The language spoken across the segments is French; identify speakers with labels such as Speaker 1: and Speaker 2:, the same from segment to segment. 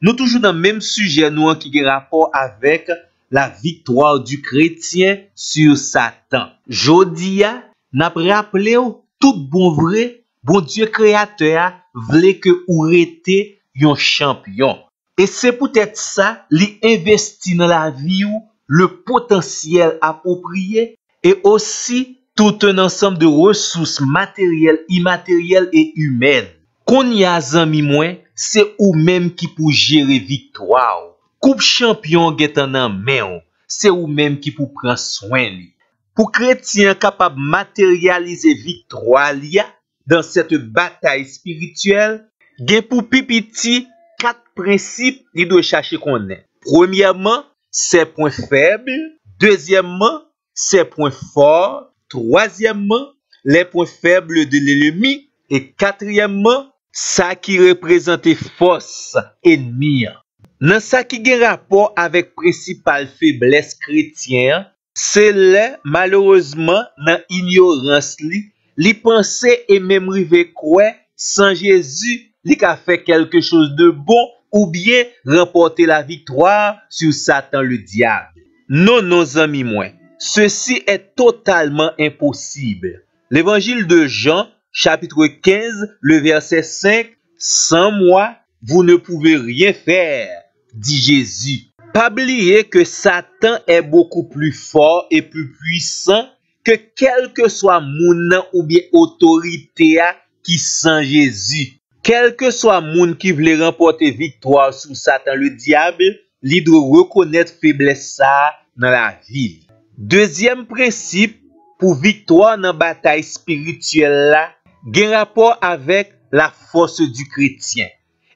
Speaker 1: Nous toujours dans le même sujet, nous, qui a rapport avec la victoire du chrétien sur Satan. Jodia, n'a rappelé tout bon vrai, bon Dieu créateur voulait que ou était un champion. Et c'est peut-être ça, li investi dans la vie ou le potentiel approprié et aussi tout un ensemble de ressources matérielles, immatérielles et humaines. Qu'on y a zami moins, c'est ou même qui pour gérer victoire. Coupe champion getan nan main, c'est ou même qui pour prendre soin li. Pour chrétien capable matérialiser victoire li dans cette bataille spirituelle, gen pour pipiti 4 principes li doit chercher qu'on est. Premièrement, ses points faibles, deuxièmement, ses points forts, troisièmement, les points faibles de l'ennemi et quatrièmement, ça qui représente force ennemie. Dans ça qui a rapport avec principale faiblesse chrétien, c'est là malheureusement dans ignorance li penser et même rive croire sans Jésus, li a fait quelque chose de bon ou bien remporter la victoire sur Satan le diable. Non, nos amis moi, ceci est totalement impossible. L'évangile de Jean, chapitre 15, le verset 5, sans moi, vous ne pouvez rien faire, dit Jésus. Pas oublier que Satan est beaucoup plus fort et plus puissant que quel que soit moun ou bien autorité qui sans Jésus. Quel que soit moun qui veut remporter victoire sur Satan le diable, il doit reconnaître faiblesse ça dans la vie. Deuxième principe pour victoire dans la bataille spirituelle là, gen rapport avec la force du chrétien.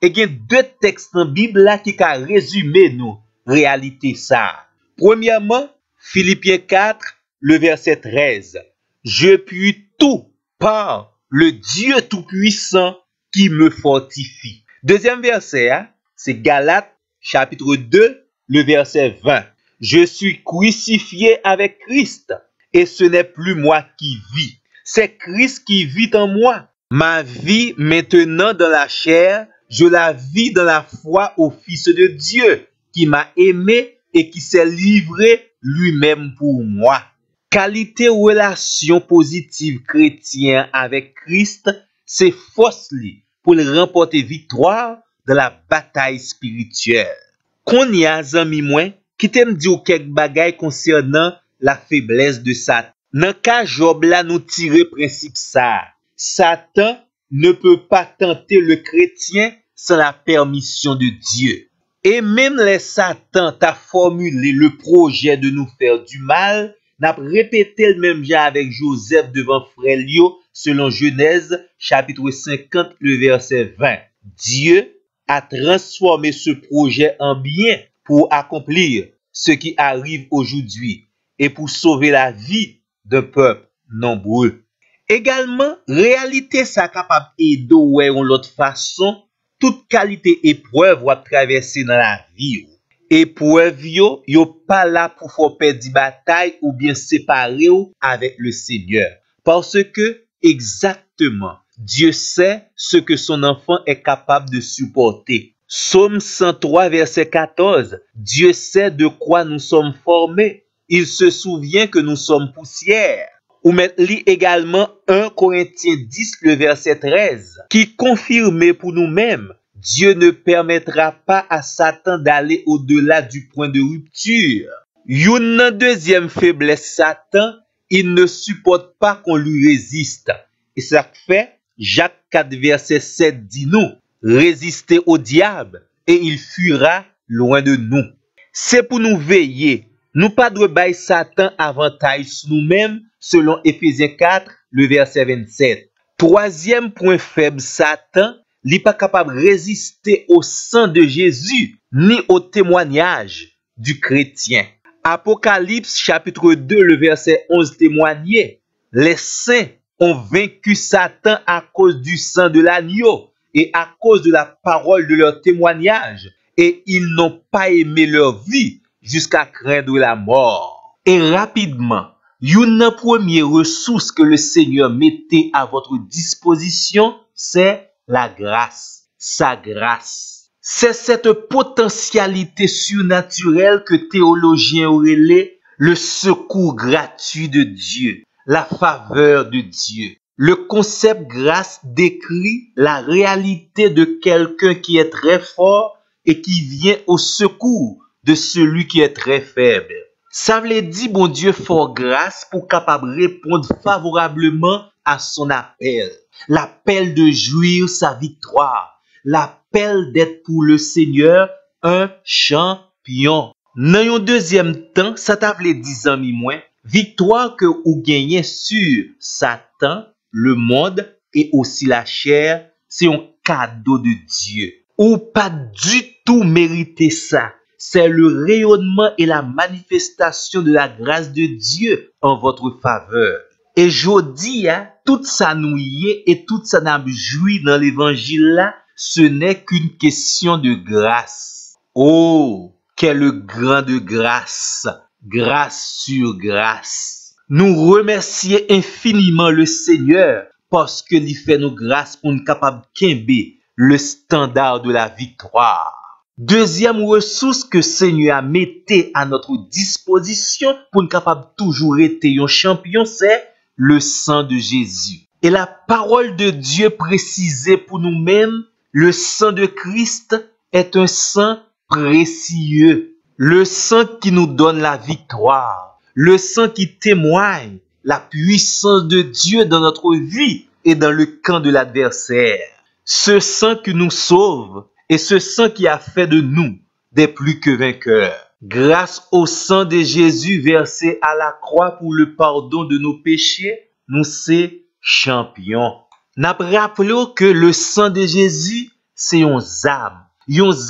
Speaker 1: Et gen deux textes dans la Bible là qui ka résumer nous réalité ça. Premièrement, Philippiens 4, le verset 13. Je puis tout par le Dieu tout-puissant qui me fortifie. Deuxième verset, c'est Galates chapitre 2, le verset 20. Je suis crucifié avec Christ et ce n'est plus moi qui vis. C'est Christ qui vit en moi. Ma vie maintenant dans la chair, je la vis dans la foi au Fils de Dieu qui m'a aimé et qui s'est livré lui-même pour moi. Qualité relation positive chrétien avec Christ, c'est force li pour le remporter victoire dans la bataille spirituelle. Qu'on y a zami moi qui t'aime dire quelques bagailles concernant la faiblesse de Satan. Dans cas Job là nous tirer principe ça. Satan ne peut pas tenter le chrétien sans la permission de Dieu. Et même les Satan t'a formulé le projet de nous faire du mal, n'a répété le même genre avec Joseph devant frère Lio, selon Genèse chapitre 50 le verset 20. Dieu a transformé ce projet en bien pour accomplir ce qui arrive aujourd'hui et pour sauver la vie d'un peuple nombreux. Également, réalité ça capable aider ou en l'autre façon, toute qualité épreuve va traverser dans la vie. Épreuve yo pas là pour faire perdre bataille ou bien séparer avec le Seigneur. Parce que exactement, Dieu sait ce que son enfant est capable de supporter. Psaume 103 verset 14. Dieu sait de quoi nous sommes formés. Il se souvient que nous sommes poussière. Ou mettre également 1 Corinthiens 10 le verset 13 qui confirme pour nous-mêmes Dieu ne permettra pas à Satan d'aller au-delà du point de rupture. Une deuxième faiblesse Satan, il ne supporte pas qu'on lui résiste. Et ça fait Jacques 4 verset 7 dit nous, résistez au diable et il fuira loin de nous. C'est pour nous veiller. Nous pas de bailler Satan avantage sur nous-mêmes selon Éphésiens 4, le verset 27. Troisième point faible, Satan n'est pas capable de résister au sang de Jésus ni au témoignage du chrétien. Apocalypse chapitre 2, le verset 11 témoignait, les saints ont vaincu Satan à cause du sang de l'agneau et à cause de la parole de leur témoignage et ils n'ont pas aimé leur vie jusqu'à craindre la mort. Et rapidement, une première ressource que le Seigneur mettait à votre disposition, c'est la grâce, sa grâce. C'est cette potentialité surnaturelle que théologiens relèvent le secours gratuit de Dieu, la faveur de Dieu. Le concept grâce décrit la réalité de quelqu'un qui est très fort et qui vient au secours de celui qui est très faible. Ça veut dire, bon Dieu, fort grâce pour capable répondre favorablement à son appel. L'appel de jouir sa victoire. L'appel d'être pour le Seigneur un champion. Dans un deuxième temps, ça t'a voulu 10 ans moins, victoire que ou gagnez sur Satan, le monde et aussi la chair, c'est un cadeau de Dieu. Ou pas du tout mériter ça. C'est le rayonnement et la manifestation de la grâce de Dieu en votre faveur. Et jodi, tout ça nous y est et tout ça n'a joui dans l'évangile là, ce n'est qu'une question de grâce. Oh, quel grand de grâce, grâce sur grâce. Nous remercions infiniment le Seigneur parce que il fait nous grâce pour nous capables de le standard de la victoire. Deuxième ressource que Seigneur a mette à notre disposition pour nous capables toujours être un champion, c'est le sang de Jésus. Et la parole de Dieu précisait pour nous-mêmes, le sang de Christ est un sang précieux. Le sang qui nous donne la victoire. Le sang qui témoigne la puissance de Dieu dans notre vie et dans le camp de l'adversaire. Ce sang qui nous sauve et ce sang qui a fait de nous des plus que vainqueurs. Grâce au sang de Jésus versé à la croix pour le pardon de nos péchés, nous sommes champions. N'a rappelé que le sang de Jésus, c'est une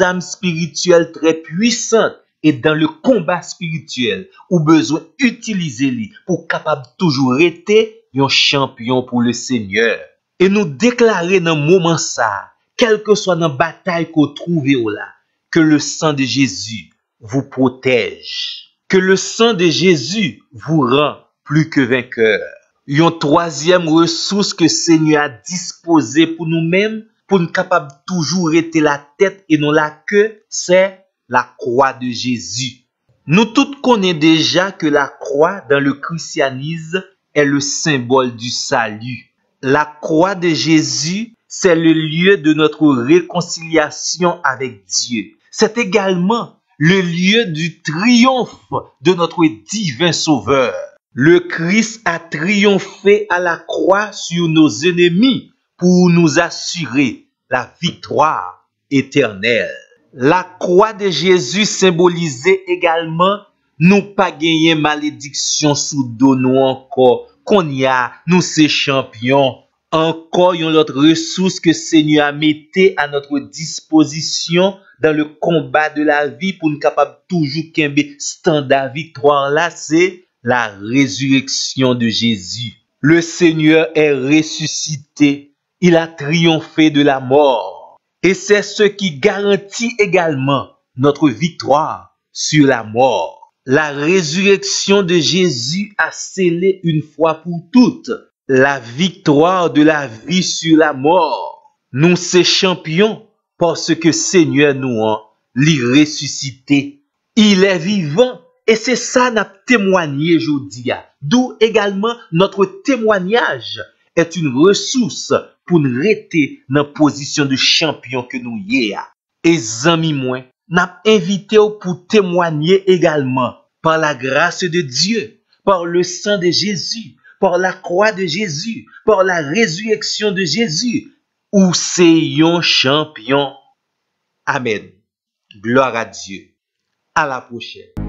Speaker 1: âme spirituelle très puissante et dans le combat spirituel, ou besoin d'utiliser lui pour capable toujours rester un champion pour le Seigneur. Et nous déclarer dans le moment ça, quelle que soit la bataille qu'on trouve là, que le sang de Jésus vous protège, que le sang de Jésus vous rend plus que vainqueur. Une troisième ressource que le Seigneur a disposée pour nous-mêmes, pour nous capables toujours rester la tête et non la queue, c'est la croix de Jésus. Nous tous connaissons déjà que la croix dans le christianisme est le symbole du salut. La croix de Jésus, c'est le lieu de notre réconciliation avec Dieu. C'est également le lieu du triomphe de notre divin Sauveur. Le Christ a triomphé à la croix sur nos ennemis pour nous assurer la victoire éternelle. La croix de Jésus symbolisait également nous pas gagner malédiction sous dos nous encore. Qu'on y a, nous c'est champions. Encore une autre ressource que Seigneur a mette à notre disposition dans le combat de la vie pour nous capable toujours qu'un standard victoire là, c'est la résurrection de Jésus. Le Seigneur est ressuscité. Il a triomphé de la mort. Et c'est ce qui garantit également notre victoire sur la mort. La résurrection de Jésus a scellé une fois pour toutes la victoire de la vie sur la mort. Nous sommes champions parce que Seigneur nous a ressuscité. Il est vivant et c'est ça n'a témoigné aujourd'hui. D'où également notre témoignage est une ressource pour nous rester dans la position de champion que nous y a. Et amis moi, n'a invité pour témoigner également par la grâce de Dieu, par le sang de Jésus, par la croix de Jésus, par la résurrection de Jésus, où c'est un champion. Amen. Gloire à Dieu. À la prochaine.